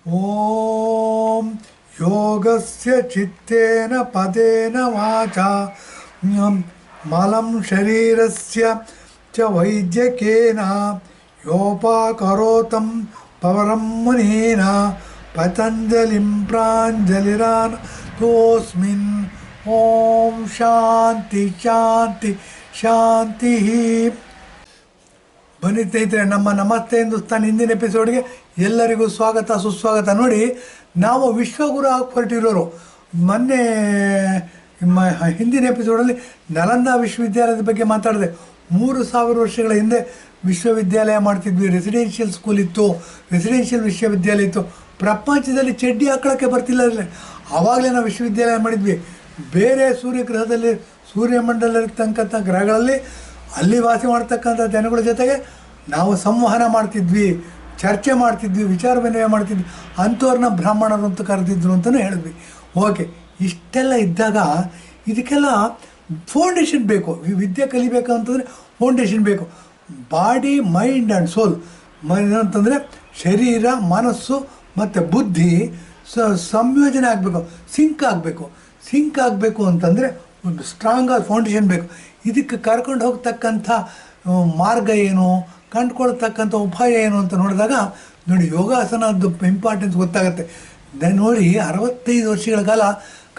ಓಂ ಯೋಗಸ್ಯ ಚಿತ್ತೇನ ಪದೇನ ವಾಚಾ ಮಲಂ ಶರೀರಸ್ಯ ಚ ವೈದ್ಯಕೇನ ಯೋಪಾಕರೋತಂ ಪವರಂ ಮುನೀನ ಪತಂಜಲಿಂ ಪ್ರಾಂಜಲಿರಾನ್ ತೋಸ್ಮಿನ್. ಓಂ ಶಾಂತಿ ಶಾಂತಿ ಶಾಂತಿ. ಬನ್ನಿ ಸ್ನೇಹಿತರೆ, ನಮ್ಮ ನಮಸ್ತೆ ಹಿಂದೂಸ್ತಾನ್ ಹಿಂದಿನ ಎಪಿಸೋಡ್ಗೆ ಎಲ್ಲರಿಗೂ ಸ್ವಾಗತ ಸುಸ್ವಾಗತ. ನೋಡಿ, ನಾವು ವಿಶ್ವಗುರು ಆಗಿ ಹೊರಟಿರೋರು. ಮೊನ್ನೆ ಹಿಂದಿನ ಎಪಿಸೋಡಲ್ಲಿ ನಲಂದಾ ವಿಶ್ವವಿದ್ಯಾಲಯದ ಬಗ್ಗೆ ಮಾತಾಡಿದೆ. 3000 ವರ್ಷಗಳ ಹಿಂದೆ ವಿಶ್ವವಿದ್ಯಾಲಯ ಮಾಡ್ತಿದ್ವಿ. ರೆಸಿಡೆನ್ಷಿಯಲ್ ಸ್ಕೂಲ್ ಇತ್ತು, ರೆಸಿಡೆನ್ಷಿಯಲ್ ವಿಶ್ವವಿದ್ಯಾಲಯ ಇತ್ತು. ಪ್ರಪಂಚದಲ್ಲಿ ಚಡ್ಡಿ ಹಾಕೊಳ್ಳೋಕ್ಕೆ ಬರ್ತಿಲ್ಲ. ಆವಾಗಲೇ ನಾವು ವಿಶ್ವವಿದ್ಯಾಲಯ ಮಾಡಿದ್ವಿ. ಬೇರೆ ಸೂರ್ಯಗ್ರಹದಲ್ಲಿ ಸೂರ್ಯಮಂಡಲದಲ್ಲಿರ್ತಕ್ಕಂಥ ಗ್ರಹಗಳಲ್ಲಿ ಅಲ್ಲಿ ವಾಸ ಮಾಡ್ತಕ್ಕಂಥ ಜನಗಳ ಜೊತೆಗೆ ನಾವು ಸಂವಹನ ಮಾಡ್ತಿದ್ವಿ, ಚರ್ಚೆ ಮಾಡ್ತಿದ್ವಿ, ವಿಚಾರ ವಿನಿಮಯ ಮಾಡ್ತಿದ್ವಿ. ಅಂಥವ್ರನ್ನ ಬ್ರಾಹ್ಮಣರು ಅಂತ ಕರೆದಿದ್ರು ಅಂತಲೂ ಹೇಳಿದ್ವಿ. ಓಕೆ, ಇಷ್ಟೆಲ್ಲ ಇದ್ದಾಗ ಇದಕ್ಕೆಲ್ಲ ಫೌಂಡೇಶನ್ ಬೇಕು. ವಿದ್ಯೆ ಕಲಿಬೇಕು ಅಂತಂದರೆ ಫೌಂಡೇಶನ್ ಬೇಕು. Body, mind and soul. ಅಂತಂದರೆ ಶರೀರ, ಮನಸ್ಸು ಮತ್ತು ಬುದ್ಧಿ ಸಂಯೋಜನೆ ಆಗಬೇಕು, ಸಿಂಕ್ ಆಗಬೇಕು ಅಂತಂದರೆ ಒಂದು ಸ್ಟ್ರಾಂಗ್ ಆದ ಫೌಂಡೇಶನ್ ಬೇಕು. ಇದಕ್ಕೆ ಕರ್ಕೊಂಡು ಹೋಗ್ತಕ್ಕಂಥ ಮಾರ್ಗ ಏನು, ಕಂಡುಕೊಳ್ತಕ್ಕಂಥ ಉಪಾಯ ಏನು ಅಂತ ನೋಡಿದಾಗ ನೋಡಿ, ಯೋಗಾಸನದ್ದು ಇಂಪಾರ್ಟೆನ್ಸ್ ಗೊತ್ತಾಗುತ್ತೆ. ನೋಡಿ, 65 ವರ್ಷಗಳ ಕಾಲ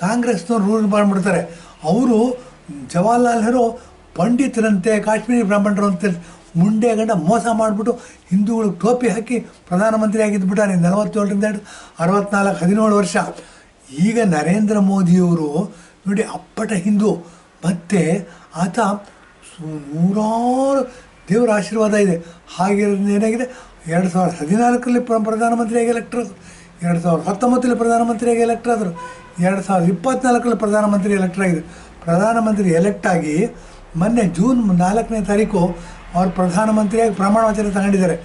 ಕಾಂಗ್ರೆಸ್ನವ್ರು ರೂಲ್ ಮಾಡಿಬಿಡ್ತಾರೆ. ಅವರು ಜವಾಹರ್ಲಾಲ್ ನೆಹರು ಪಂಡಿತರಂತೆ, ಕಾಶ್ಮೀರಿ ಬ್ರಾಹ್ಮಣರು ಅಂತ ಮುಂಡೆ ಗಂಡ ಮೋಸ ಮಾಡಿಬಿಟ್ಟು ಹಿಂದೂಗಳಿಗೆ ಟೋಪಿ ಹಾಕಿ ಪ್ರಧಾನಮಂತ್ರಿ ಆಗಿದ್ದುಬಿಟ್ಟಾರೆ. 47ರಿಂದ 64, 17 ವರ್ಷ. ಈಗ ನರೇಂದ್ರ ಮೋದಿಯವರು ನೋಡಿ, ಅಪ್ಪಟ ಹಿಂದೂ. ಮತ್ತು ಆತ ನೂರಾರು ದೇವರ ಆಶೀರ್ವಾದ ಇದೆ. ಹಾಗಿರೋದ್ರಿಂದ ಏನಾಗಿದೆ, 2014ರಲ್ಲಿ ಪ್ರಧಾನಮಂತ್ರಿಯಾಗಿ ಎಲೆಕ್ಟ್ ಆದರು, 2019ರಲ್ಲಿ ಪ್ರಧಾನಮಂತ್ರಿಯಾಗಿ ಎಲೆಕ್ಟ್ ಆದರು, 2024ರಲ್ಲಿ ಪ್ರಧಾನಮಂತ್ರಿ ಎಲೆಕ್ಟ್ ಆಗಿದೆ. ಪ್ರಧಾನಮಂತ್ರಿ ಎಲೆಕ್ಟ್ ಆಗಿ ಮೊನ್ನೆ ಜೂನ್ 4ನೇ ತಾರೀಕು ಅವ್ರು ಪ್ರಧಾನಮಂತ್ರಿಯಾಗಿ ಪ್ರಮಾಣ ವಚನ ತಗೊಂಡಿದ್ದಾರೆ.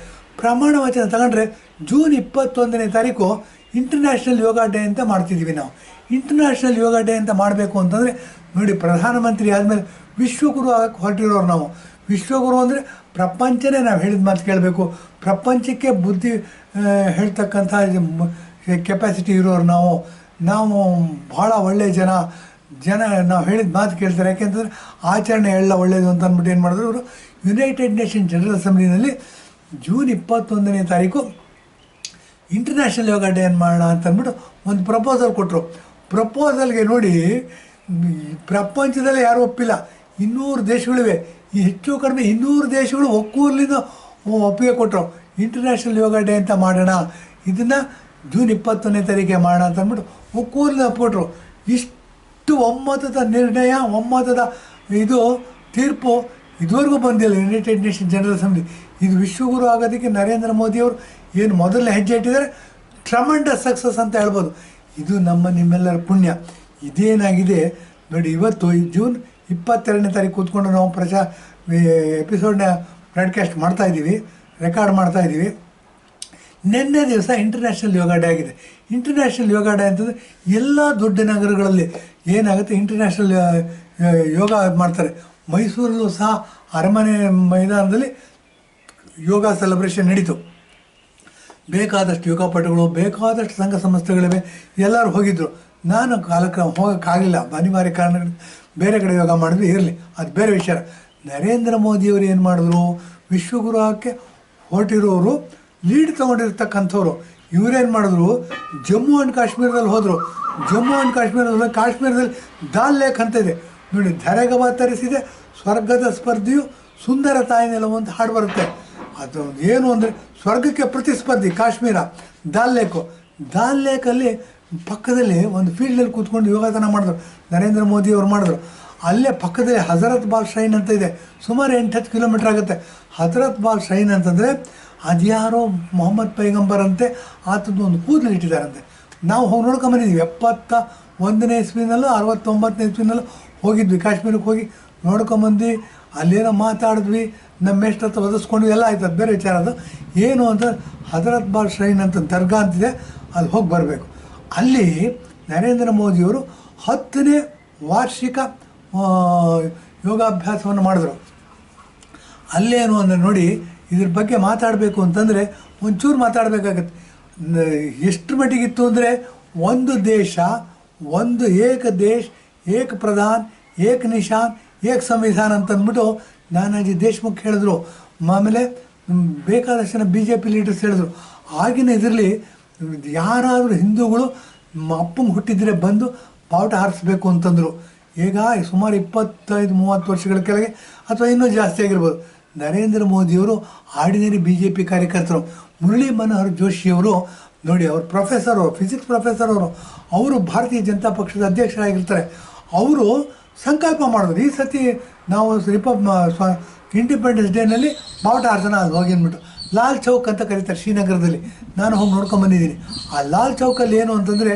ಪ್ರಮಾಣ ವಚನ ತಗೊಂಡ್ರೆ ಜೂನ್ 21ನೇ ತಾರೀಕು ಇಂಟರ್ನ್ಯಾಷನಲ್ ಯೋಗ ಡೇ ಅಂತ ಮಾಡ್ತಿದ್ದೀವಿ ನಾವು. ಇಂಟರ್ನ್ಯಾಷನಲ್ ಯೋಗ ಡೇ ಅಂತ ಮಾಡಬೇಕು ಅಂತಂದರೆ ನೋಡಿ, ಪ್ರಧಾನಮಂತ್ರಿ ಆದಮೇಲೆ ವಿಶ್ವಗುರು ಆಗಕ್ಕೆ ಹೊರಟಿರೋರು ನಾವು. ವಿಶ್ವಗುರು ಅಂದರೆ ಪ್ರಪಂಚನೇ ನಾವು ಹೇಳಿದ ಮಾತು ಕೇಳಬೇಕು, ಪ್ರಪಂಚಕ್ಕೆ ಬುದ್ಧಿ ಹೇಳ್ತಕ್ಕಂಥ ಕೆಪಾಸಿಟಿ ಇರೋರು ನಾವು ಭಾಳ ಒಳ್ಳೆಯ ಜನ ನಾವು ಹೇಳಿದ ಮಾತು ಕೇಳ್ತಾರೆ. ಯಾಕೆಂತಂದರೆ ಆಚರಣೆ ಎಲ್ಲ ಒಳ್ಳೆಯದು ಅಂತ ಅಂದ್ಬಿಟ್ಟು ಏನು ಮಾಡಿದ್ರು ಅವರು, ಯುನೈಟೆಡ್ ನೇಷನ್ ಜನರಲ್ ಅಸೆಂಬ್ಲಿನಲ್ಲಿ ಜೂನ್ 21ನೇ ತಾರೀಕು ಇಂಟರ್ನ್ಯಾಷನಲ್ ಯೋಗ ಡೇ ಮಾಡೋಣ ಅಂತ ಅಂದ್ಬಿಟ್ಟು ಒಂದು ಪ್ರಪೋಸಲ್ ಕೊಟ್ಟರು. ಪ್ರಪೋಸಲ್ಗೆ ನೋಡಿ, ಪ್ರಪಂಚದಲ್ಲೇ ಯಾರೂ ಒಪ್ಪಿಲ್ಲ. 200 ದೇಶಗಳಿವೆ. ಈ ಹೆಚ್ಚು ಕಡಿಮೆ 200 ದೇಶಗಳು ಒಕ್ಕೂರ್ಲಿಂದ ಒಪ್ಪಿಗೆ ಕೊಟ್ಟರು. ಇಂಟರ್ನ್ಯಾಷನಲ್ ಯೋಗ ಡೇ ಅಂತ ಮಾಡೋಣ, ಇದನ್ನು ಜೂನ್ 21ನೇ ತಾರೀಕಿಗೆ ಮಾಡೋಣ ಅಂತ ಅಂದ್ಬಿಟ್ಟು ಒಕ್ಕೂರ್ಲಿಂದ ಒಪ್ಪಿಕೊಟ್ರು. ಇಷ್ಟು ಒಮ್ಮತದ ನಿರ್ಣಯ, ಒಮ್ಮತದ ತೀರ್ಪು ಇದುವರೆಗೂ ಬಂದಿಲ್ಲ ಯುನೈಟೆಡ್ ನೇಷನ್ ಜನರಲ್ ಅಸೆಂಬ್ಲಿ. ಇದು ವಿಶ್ವಗುರು ಆಗೋದಕ್ಕೆ ನರೇಂದ್ರ ಮೋದಿಯವರು ಏನು ಮೊದಲನೇ ಹೆಜ್ಜೆ ಇಟ್ಟಿದ್ದಾರೆ, ಟ್ರಮೆಂಡಸ್ ಸಕ್ಸಸ್ ಅಂತ ಹೇಳ್ಬೋದು. ಇದು ನಿಮ್ಮೆಲ್ಲರ ಪುಣ್ಯ. ಇದೇನಾಗಿದೆ ನೋಡಿ, ಇವತ್ತು ಜೂನ್ 22ನೇ ತಾರೀಕು ಕೂತ್ಕೊಂಡು ನಾವು ಎಪಿಸೋಡ್ನ ಬ್ರಾಡ್ಕಾಸ್ಟ್ ಮಾಡ್ತಾಯಿದ್ದೀವಿ, ರೆಕಾರ್ಡ್ ಮಾಡ್ತಾಯಿದ್ದೀವಿ. ನಿನ್ನೆ ದಿವಸ ಇಂಟರ್ನ್ಯಾಷನಲ್ ಯೋಗ ಡೇ ಆಗಿದೆ. ಇಂಟರ್ನ್ಯಾಷನಲ್ ಯೋಗ ಡೇ ಅಂತಂದರೆ ಎಲ್ಲ ದೊಡ್ಡ ನಗರಗಳಲ್ಲಿ ಏನಾಗುತ್ತೆ, ಇಂಟರ್ನ್ಯಾಷನಲ್ ಯೋಗ ಮಾಡ್ತಾರೆ. ಮೈಸೂರಲ್ಲೂ ಸಹ ಅರಮನೆ ಮೈದಾನದಲ್ಲಿ ಯೋಗ ಸೆಲೆಬ್ರೇಷನ್ ನಡೀತು. ಬೇಕಾದಷ್ಟು ಯೋಗಪಟುಗಳು, ಬೇಕಾದಷ್ಟು ಸಂಘ ಸಂಸ್ಥೆಗಳಿವೆ, ಎಲ್ಲರೂ ಹೋಗಿದ್ದರು. ನಾನು ಕಾಲಕ್ರಮ ಹೋಗೋಕ್ಕಾಗಲಿಲ್ಲ, ಅನಿವಾರ್ಯ ಕಾರಣಗಳು ಬೇರೆ ಕಡೆ ಯೋಗ ಮಾಡಿದ್ವಿ. ಇರಲಿ, ಅದು ಬೇರೆ ವಿಷಯ. ನರೇಂದ್ರ ಮೋದಿಯವರು ಏನು ಮಾಡಿದ್ರು, ವಿಶ್ವಗುರು ಆಗಕ್ಕೆ ಹೊರಟಿರೋರು, ಲೀಡ್ ತೊಗೊಂಡಿರ್ತಕ್ಕಂಥವ್ರು ಇವರೇನು ಮಾಡಿದ್ರು, ಜಮ್ಮು ಆ್ಯಂಡ್ ಕಾಶ್ಮೀರದಲ್ಲಿ ಹೋದರು. ಜಮ್ಮು ಆ್ಯಂಡ್ ಕಾಶ್ಮೀರದಲ್ಲಿ ದಾಲ್ ಲೇಕ್ ಅಂತ ಇದೆ ನೋಡಿ, ಧರೆಗವ ತರಿಸಿದೆ ಸ್ವರ್ಗದ ಸ್ಪರ್ಧಿಯು ಸುಂದರ ತಾಯಿನೆಲ್ಲವು ಅಂತ ಹಾಡು ಬರುತ್ತೆ. ಅದು ಏನು ಅಂದರೆ ಸ್ವರ್ಗಕ್ಕೆ ಪ್ರತಿಸ್ಪರ್ಧಿ ಕಾಶ್ಮೀರ, ದಾಲ್ ಲೇಕಲ್ಲಿ ಪಕ್ಕದಲ್ಲಿ ಒಂದು ಫೀಲ್ಡಲ್ಲಿ ಕೂತ್ಕೊಂಡು ಯೋಗಾಸನ ಮಾಡಿದ್ರು. ನರೇಂದ್ರ ಮೋದಿಯವರು ಮಾಡಿದ್ರು. ಅಲ್ಲೇ ಪಕ್ಕದಲ್ಲಿ ಹಜರತ್ ಬಾಲ್ ಶ್ರೈನ್ ಅಂತ ಇದೆ, ಸುಮಾರು 8-10 ಕಿಲೋಮೀಟ್ರ್ ಆಗುತ್ತೆ. ಹಜರತ್ ಬಾಲ್ ಶ್ರೈನ್ ಅಂತಂದರೆ ಅದ್ಯಾರೋ ಮೊಹಮ್ಮದ್ ಪೈಗಂಬರ್ ಅಂತೆ, ಆತದ್ದು ಒಂದು ಕೂದಲು ಇಟ್ಟಿದ್ದಾರಂತೆ. ನಾವು ಹೋಗಿ ನೋಡ್ಕೊಂಬಂದಿದ್ವಿ. 71ನೇ ಇಸ್ವಿನಲ್ಲೂ 69ನೇ ಇಸ್ವಿನಲ್ಲೂ ಹೋಗಿದ್ವಿ. ಕಾಶ್ಮೀರಕ್ಕೆ ಹೋಗಿ ನೋಡ್ಕೊಂಬಂದು ಅಲ್ಲೇನೋ ಮಾತಾಡಿದ್ವಿ, ನಮ್ಮ ಎಷ್ಟೊತ್ತು ಒದಿಸ್ಕೊಂಡ್ವಿ, ಎಲ್ಲ ಆಯ್ತು. ಅದು ಬೇರೆ ವಿಚಾರ. ಅದು ಏನು ಅಂತ ಹಜರತ್ ಬಾಲ್ ಶ್ರೈನ್ ಅಂತ ದರ್ಗಾ ಅಂತಿದೆ, ಅಲ್ಲಿ ಹೋಗಿ ಬರಬೇಕು. ಅಲ್ಲಿ ನರೇಂದ್ರ ಮೋದಿಯವರು 10ನೇ ವಾರ್ಷಿಕ ಯೋಗಾಭ್ಯಾಸವನ್ನು ಮಾಡಿದ್ರು. ಅಲ್ಲೇನು ಅಂದರೆ ನೋಡಿ, ಇದ್ರ ಬಗ್ಗೆ ಮಾತಾಡಬೇಕು ಅಂತಂದರೆ ಒಂಚೂರು ಮಾತಾಡಬೇಕಾಗತ್ತೆ. ಎಷ್ಟು ಮಟ್ಟಿಗಿತ್ತು ಅಂದರೆ ಒಂದು ದೇಶ, ಒಂದು ಏಕ ದೇಶ್, ಏಕ ಪ್ರಧಾನ್, ಏಕ ನಿಶಾನ್, ಏಕ ಸಂವಿಧಾನ ಅಂತ ಅಂದ್ಬಿಟ್ಟು ನಾನಾಜಿ ದೇಶ್ಮುಖ್ ಹೇಳಿದ್ರು. ಆಮೇಲೆ ಬೇಕಾದಷ್ಟು ಜನ ಬಿ ಜೆ ಪಿ ಲೀಡರ್ಸ್ ಹೇಳಿದ್ರು. ಆಗಿನ ಇದರಲ್ಲಿ ಯಾರಾದರೂ ಹಿಂದೂಗಳು ಅಪ್ಪಂಗೆ ಹುಟ್ಟಿದರೆ ಬಂದು ಬಾವುಟ ಹಾರಿಸ್ಬೇಕು ಅಂತಂದರು. ಈಗ ಸುಮಾರು 25-30 ವರ್ಷಗಳ ಕೆಳಗೆ ಅಥವಾ ಇನ್ನೂ ಜಾಸ್ತಿ ಆಗಿರ್ಬೋದು, ನರೇಂದ್ರ ಮೋದಿಯವರು ಆರ್ಡಿನರಿ ಬಿ ಜೆ ಪಿ ಕಾರ್ಯಕರ್ತರು. ಮುರಳಿ ಮನೋಹರ್ ಜೋಶಿಯವರು ನೋಡಿ, ಅವರು ಪ್ರೊಫೆಸರು, ಫಿಸಿಕ್ಸ್ ಪ್ರೊಫೆಸರ್ ಅವರು ಭಾರತೀಯ ಜನತಾ ಪಕ್ಷದ ಅಧ್ಯಕ್ಷರಾಗಿರ್ತಾರೆ. ಅವರು ಸಂಕಲ್ಪ ಮಾಡಿದ್ರು, ಈ ಸತಿ ನಾವು ಇಂಡಿಪೆಂಡೆನ್ಸ್ ಡೇನಲ್ಲಿ ಬಾವುಟ ಹಾರಿಸೋಣ ಅಲ್ಲಿ ಹೋಗಿ ಅಂದ್ಬಿಟ್ಟು. ಲಾಲ್ ಚೌಕ್ ಅಂತ ಕರೀತಾರೆ ಶ್ರೀನಗರದಲ್ಲಿ, ನಾನು ಹೋಗಿ ನೋಡ್ಕೊಂಬಂದಿದ್ದೀನಿ. ಆ ಲಾಲ್ ಚೌಕಲ್ಲಿ ಏನು ಅಂತಂದರೆ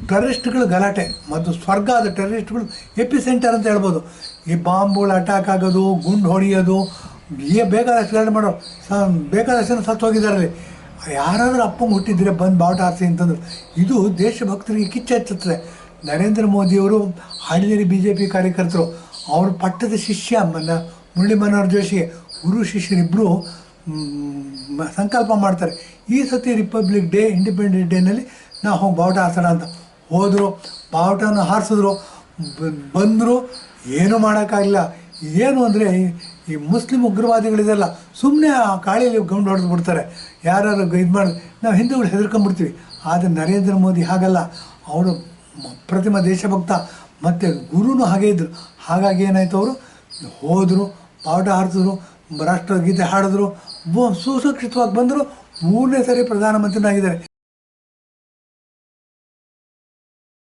ಟೆರರಿಸ್ಟ್ಗಳು ಗಲಾಟೆ ಮತ್ತು ಸ್ವರ್ಗ, ಅದು ಟೆರರಿಸ್ಟ್ಗಳು ಎಪಿ ಸೆಂಟರ್ ಅಂತ ಹೇಳ್ಬೋದು. ಈ ಬಾಂಬ್ಗಳು ಅಟ್ಯಾಕ್ ಆಗೋದು, ಗುಂಡು ಹೊಡೆಯೋದು, ಬೇಕಾದಷ್ಟು ಗಲಾಟೆ ಮಾಡೋ, ಬೇಕಾದಷ್ಟು ಜನ ಸತ್ತು ಹೋಗಿದ್ದಾರೆ. ಯಾರಾದರೂ ಅಪ್ಪಂಗೆ ಹುಟ್ಟಿದ್ರೆ ಬಂದು ಬಾವುಟ ಹಾರಿಸಿ ಅಂತಂದ್ರು. ಇದು ದೇಶಭಕ್ತರಿಗೆ ಕಿಚ್ಚು ಹಚ್ಚುತ್ತದೆ. ನರೇಂದ್ರ ಮೋದಿಯವರು ಆರ್ಡಿನರಿ ಬಿ ಜೆ ಪಿ ಕಾರ್ಯಕರ್ತರು, ಅವರು ಪಟ್ಟದ ಶಿಷ್ಯ ಮುರಳಿ ಮನೋಹರ್ ಜೋಶಿಗೆ ಗುರು ಶಿಷ್ಯರಿಬ್ಬರು ಸಂಕಲ್ಪ ಮಾಡ್ತಾರೆ, ಈ ಸತಿ ರಿಪಬ್ಲಿಕ್ ಡೇ, ಇಂಡಿಪೆಂಡೆನ್ಸ್ ಡೇನಲ್ಲಿ ನಾವು ಹೋಗಿ ಬಾವುಟ ಹಾರಿಸೋಣ ಅಂತ ಹೋದರು. ಬಾವುಟನ ಹಾರಿಸಿದ್ರು, ಬಂದರು. ಏನೂ ಮಾಡೋಕ್ಕಾಗಿಲ್ಲ. ಏನು ಅಂದರೆ ಈ ಮುಸ್ಲಿಂ ಉಗ್ರವಾದಿಗಳಿದೆಲ್ಲ ಸುಮ್ಮನೆ ಆ ಕಾಳಿಯಲ್ಲಿ ಗೌಂಡು ಹೊಡೆದು ಬಿಡ್ತಾರೆ. ಯಾರು ಇದು ಮಾಡಿ ನಾವು ಹಿಂದೂಗಳು ಹೆದರ್ಕೊಂಡ್ಬಿಡ್ತೀವಿ. ಆದರೆ ನರೇಂದ್ರ ಮೋದಿ ಹಾಗಲ್ಲ, ಅವರು ಪ್ರತಿಮ ದೇಶಭಕ್ತ ಮತ್ತು ಗುರುನೂ ಹಾಗೇ ಇದ್ದರು. ಹಾಗಾಗಿ ಏನಾಯಿತು, ಅವರು ಹೋದರು, ಬಾವುಟ ಹಾರಿಸಿದ್ರು, ರಾಷ್ಟ್ರಗೀತೆ ಹಾಡಿದ್ರು, ಸುರಕ್ಷಿತವಾಗಿ ಬಂದರು. 3ನೇ ಸರಿ ಪ್ರಧಾನಮಂತ್ರಿನಾಗಿದ್ದಾರೆ.